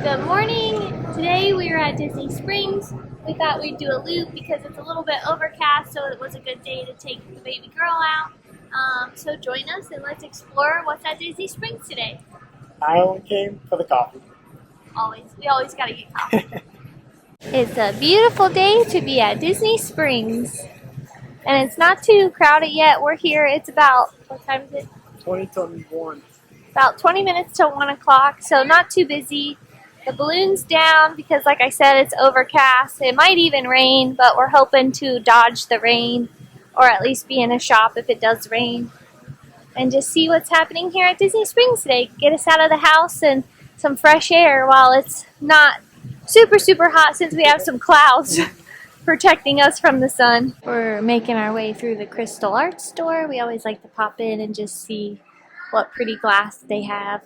Good morning! Today we are at Disney Springs. We thought we'd do a loop because it's a little bit overcast, so it was a good day to take the baby girl out. So join us and let's explore what's at Disney Springs today. I only came for the coffee. We always gotta get coffee. It's a beautiful day to be at Disney Springs. And it's not too crowded yet. We're here, it's about, what time is it? 2021. About 20 minutes till 1 o'clock, so not too busy. The balloon's down because, like I said, it's overcast. It might even rain, but we're hoping to dodge the rain or at least be in a shop if it does rain. And just see what's happening here at Disney Springs today. Get us out of the house and some fresh air while it's not super, super hot since we have some clouds protecting us from the sun. We're making our way through the Crystal Art Store. We always like to pop in and just see what pretty glass they have.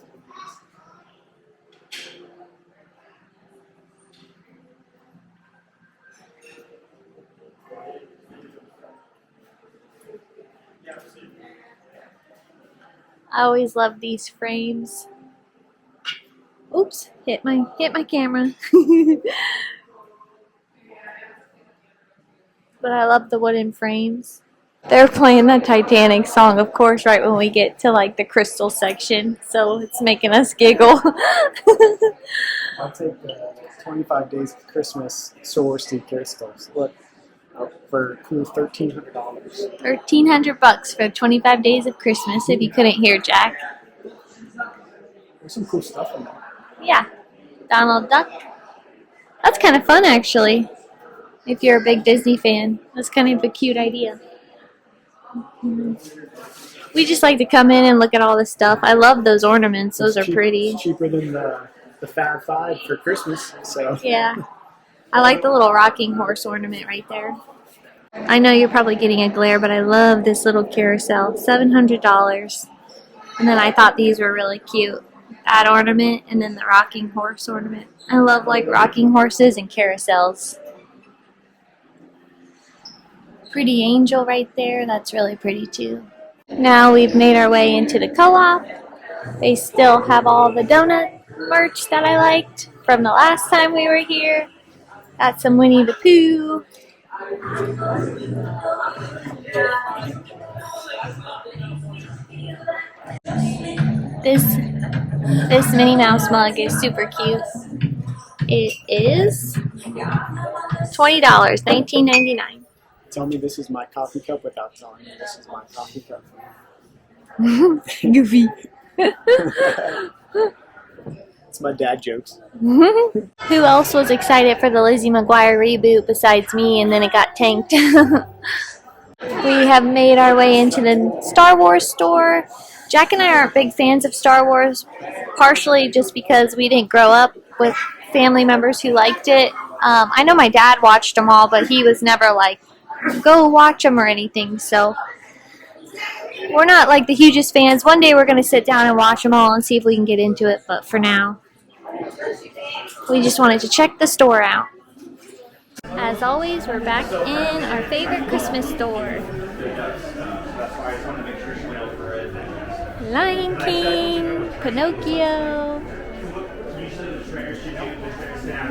I always love these frames. Oops, hit my camera. But I love the wooden frames. They're playing the Titanic song, of course, right when we get to like the crystal section, so it's making us giggle. I'll take the 25 Days of Christmas Swarovski crystals. Look, for cool $1,300. $1,300 for 25 days of Christmas, if you couldn't hear Jack. There's some cool stuff in there. Yeah, Donald Duck. That's kind of fun, actually. If you're a big Disney fan, that's kind of a cute idea. We just like to come in and look at all this stuff. I love those ornaments. Those are pretty. It's cheaper than the Fab Five for Christmas. So yeah, I like the little rocking horse ornament right there. I know you're probably getting a glare, but I love this little carousel. $700. And then I thought these were really cute. That ornament and then the rocking horse ornament. I love like rocking horses and carousels. Pretty angel right there. That's really pretty too. Now we've made our way into the co-op. They still have all the donut merch that I liked from the last time we were here. Got some Winnie the Pooh. This Minnie Mouse mug is super cute. It is $20, $19.99. Tell me this is my coffee cup without telling me this is my coffee cup. Goofy. It's my dad jokes. Who else was excited for the Lizzie McGuire reboot besides me, and then it got tanked? We have made our way into the Star Wars store. Jack and I aren't big fans of Star Wars, partially just because we didn't grow up with family members who liked it. I know my dad watched them all, but he was never like, go watch them or anything, so we're not like the hugest fans. One day we're going to sit down and watch them all and see if we can get into it, but for now, we just wanted to check the store out. As always, we're back in our favorite Christmas store. Lion King, Pinocchio,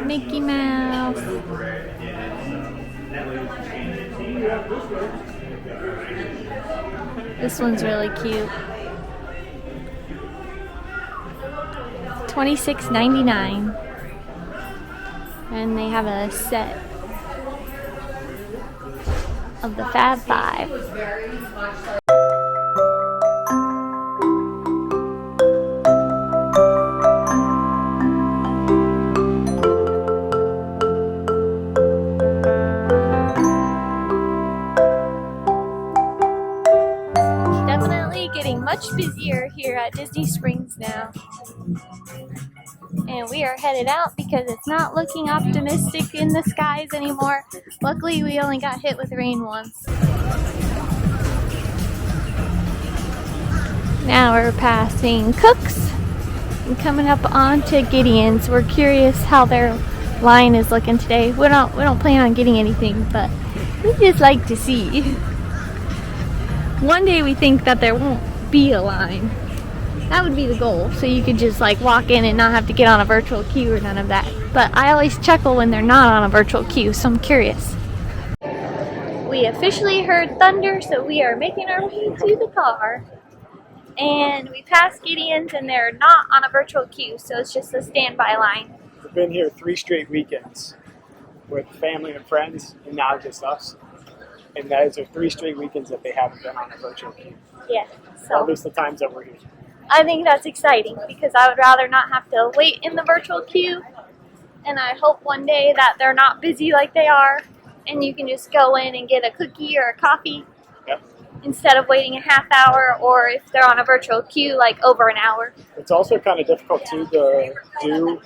Mickey Mouse. This one's really cute. $26.99. And they have a set of the Fab Five. Getting much busier here at Disney Springs now. And we are headed out because it's not looking optimistic in the skies anymore. Luckily, we only got hit with rain once. Now we're passing Cook's and coming up onto Gideon's. We're curious how their line is looking today. We don't plan on getting anything, but we just like to see. One day we think that there won't be a line. That would be the goal, so you could just like walk in and not have to get on a virtual queue or none of that. But I always chuckle when they're not on a virtual queue, so I'm curious. We officially heard thunder, so we are making our way to the car. And we passed Gideon's and they're not on a virtual queue, so it's just a standby line. We've been here 3 straight weekends with family and friends, and now just us. And those are 3 straight weekends that they haven't been on a virtual queue. Yeah, Or so at least the times that we're here. I think that's exciting because I would rather not have to wait in the virtual queue. And I hope one day that they're not busy like they are and you can just go in and get a cookie or a coffee. Yep. Instead of waiting a half hour, or if they're on a virtual queue, like over an hour. It's also kind of difficult too to do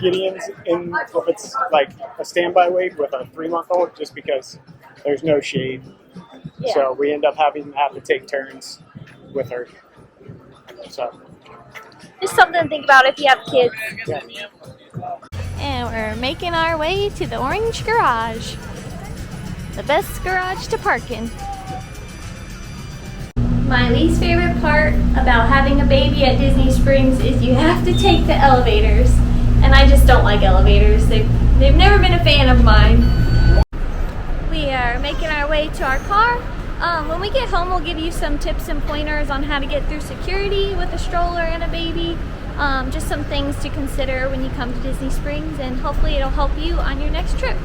Gideon's if it's like a standby wait with a 3-month-old, just because there's no shade. Yeah. So we end up having to take turns with her. So Just something to think about if you have kids. yeah. And we're making our way to the orange garage. The best garage to park in. My least favorite part about having a baby at Disney Springs is you have to take the elevators. And I just don't like elevators. They've never been a fan of mine. We are making our way to our car. When we get home, we'll give you some tips and pointers on how to get through security with a stroller and a baby. Just some things to consider when you come to Disney Springs, and hopefully it'll help you on your next trip.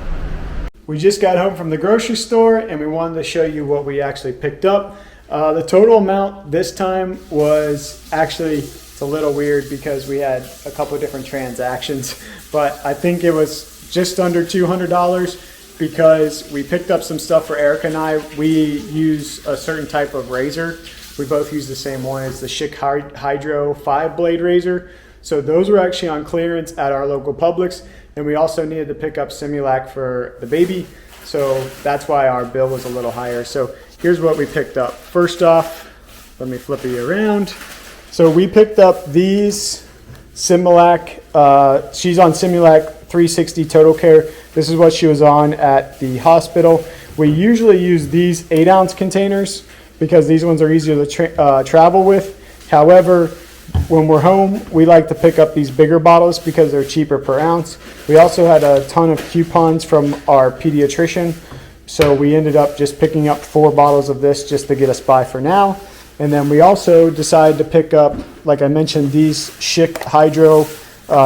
We just got home from the grocery store and we wanted to show you what we actually picked up. The total amount this time was actually, it's a little weird because we had a couple of different transactions, but I think it was just under $200 because we picked up some stuff for Erica and I. We use a certain type of razor. We both use the same one. It's the Schick Hydro 5-blade razor. So those were actually on clearance at our local Publix. And we also needed to pick up Similac for the baby. So that's why our bill was a little higher. So here's what we picked up. First off, let me flip you around. So we picked up these Similac. She's on Similac 360 Total Care. This is what she was on at the hospital. We usually use these 8-ounce containers because these ones are easier to travel with. However, when we're home, we like to pick up these bigger bottles because they're cheaper per ounce. We also had a ton of coupons from our pediatrician, so we ended up just picking up 4 bottles of this just to get us by for now. And then we also decided to pick up, like I mentioned, these Schick Hydro.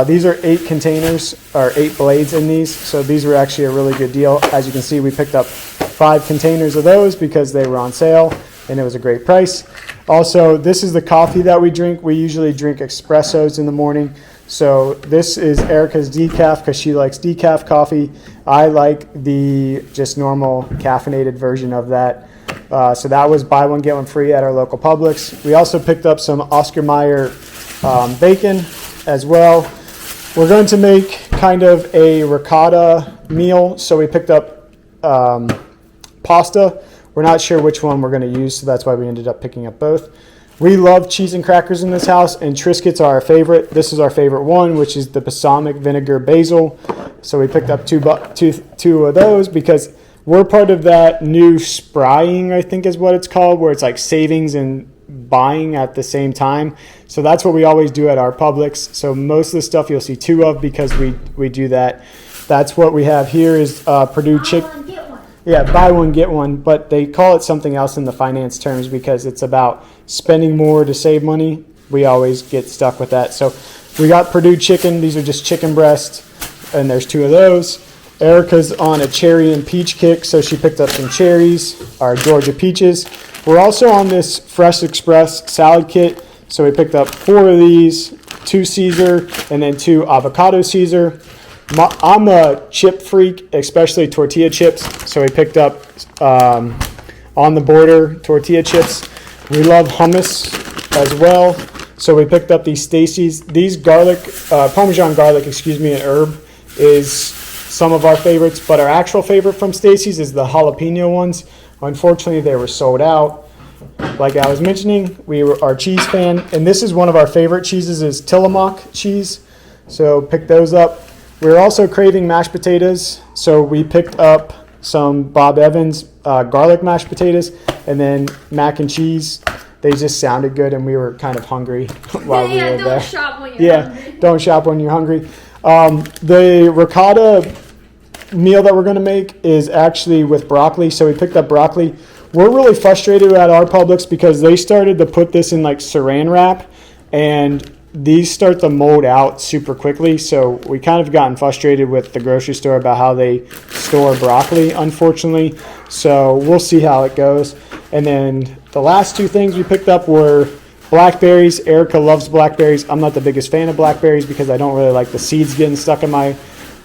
These are 8 containers, or 8 blades in these, so these were actually a really good deal. As you can see, we picked up 5 containers of those because they were on sale and it was a great price. Also, this is the coffee that we drink. We usually drink espressos in the morning. So this is Erica's decaf because she likes decaf coffee. I like the just normal caffeinated version of that. So that was buy one, get one free at our local Publix. We also picked up some Oscar Mayer bacon as well. We're going to make kind of a ricotta meal. So we picked up pasta. We're not sure which one we're going to use, so that's why we ended up picking up both. We love cheese and crackers in this house, and Triscuits are our favorite. This is our favorite one, which is the balsamic vinegar basil. So we picked up two of those because we're part of that new sprying, I think is what it's called, where it's like savings and buying at the same time. So that's what we always do at our Publix. So most of the stuff you'll see 2 of because we do that. That's what we have here is Purdue chicken. Yeah, buy one, get one, but they call it something else in the finance terms because it's about spending more to save money. We always get stuck with that. So we got Purdue chicken. These are just chicken breasts, and there's 2 of those. Erica's on a cherry and peach kick, so she picked up some cherries, our Georgia peaches. We're also on this Fresh Express salad kit, so we picked up 4 of these, 2 Caesar, and then 2 avocado Caesar. I'm a chip freak, especially tortilla chips, so we picked up On the Border tortilla chips. We love hummus as well, so we picked up these Stacy's. These Parmesan garlic, and herb is some of our favorites, but our actual favorite from Stacy's is the jalapeno ones. Unfortunately, they were sold out. Like I was mentioning, we were our cheese fan, and this is one of our favorite cheeses is Tillamook cheese, so pick those up. We were also craving mashed potatoes, so we picked up some Bob Evans garlic mashed potatoes, and then mac and cheese. they just sounded good, and we were kind of hungry while we were don't there. shop when you're hungry. Don't shop when you're hungry. The ricotta meal that we're going to make is actually with broccoli. So we picked up broccoli. We're really frustrated at our Publix because they started to put this in like saran wrap, and these start to mold out super quickly. So we kind of gotten frustrated with the grocery store about how they store broccoli, unfortunately. So we'll see how it goes. And then the last two things we picked up were blackberries. Erica loves blackberries. I'm not the biggest fan of blackberries because I don't really like the seeds getting stuck in my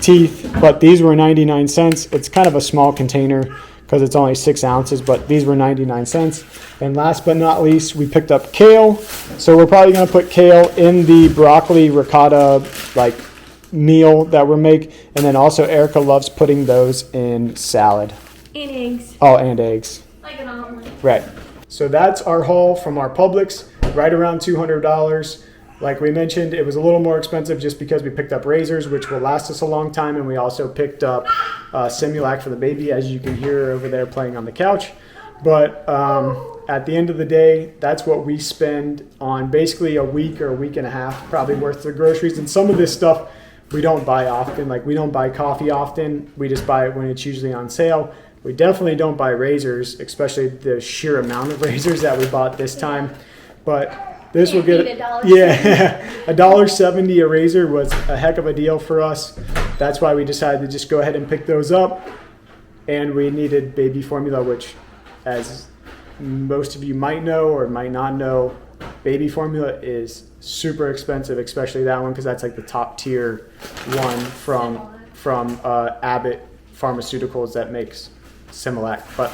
teeth, but these were 99 cents. It's kind of a small container because it's only 6 ounces, but these were 99 cents. And last but not least, we picked up kale. So we're probably going to put kale in the broccoli ricotta like meal that we're make. And then also Erica loves putting those in salad. And eggs. Oh, and eggs. Like an omelet. Right. So that's our haul from our Publix, right around $200. Like we mentioned, it was a little more expensive just because we picked up razors, which will last us a long time, and we also picked up Simulac for the baby, as you can hear over there playing on the couch. But at the end of the day, that's what we spend on basically a week or a week and a half, probably worth of groceries. And some of this stuff we don't buy often. Like we don't buy coffee often. We just buy it when it's usually on sale. We definitely don't buy razors, especially the sheer amount of razors that we bought this time. But this will get $1.70 a razor was a heck of a deal for us. That's why we decided to just go ahead and pick those up. And we needed baby formula, which, as most of you might know or might not know, baby formula is super expensive, especially that one because that's like the top tier one from Abbott Pharmaceuticals that makes Similac. But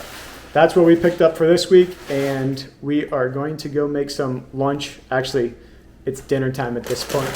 that's what we picked up for this week, and we are going to go make some lunch. Actually, it's dinner time at this point.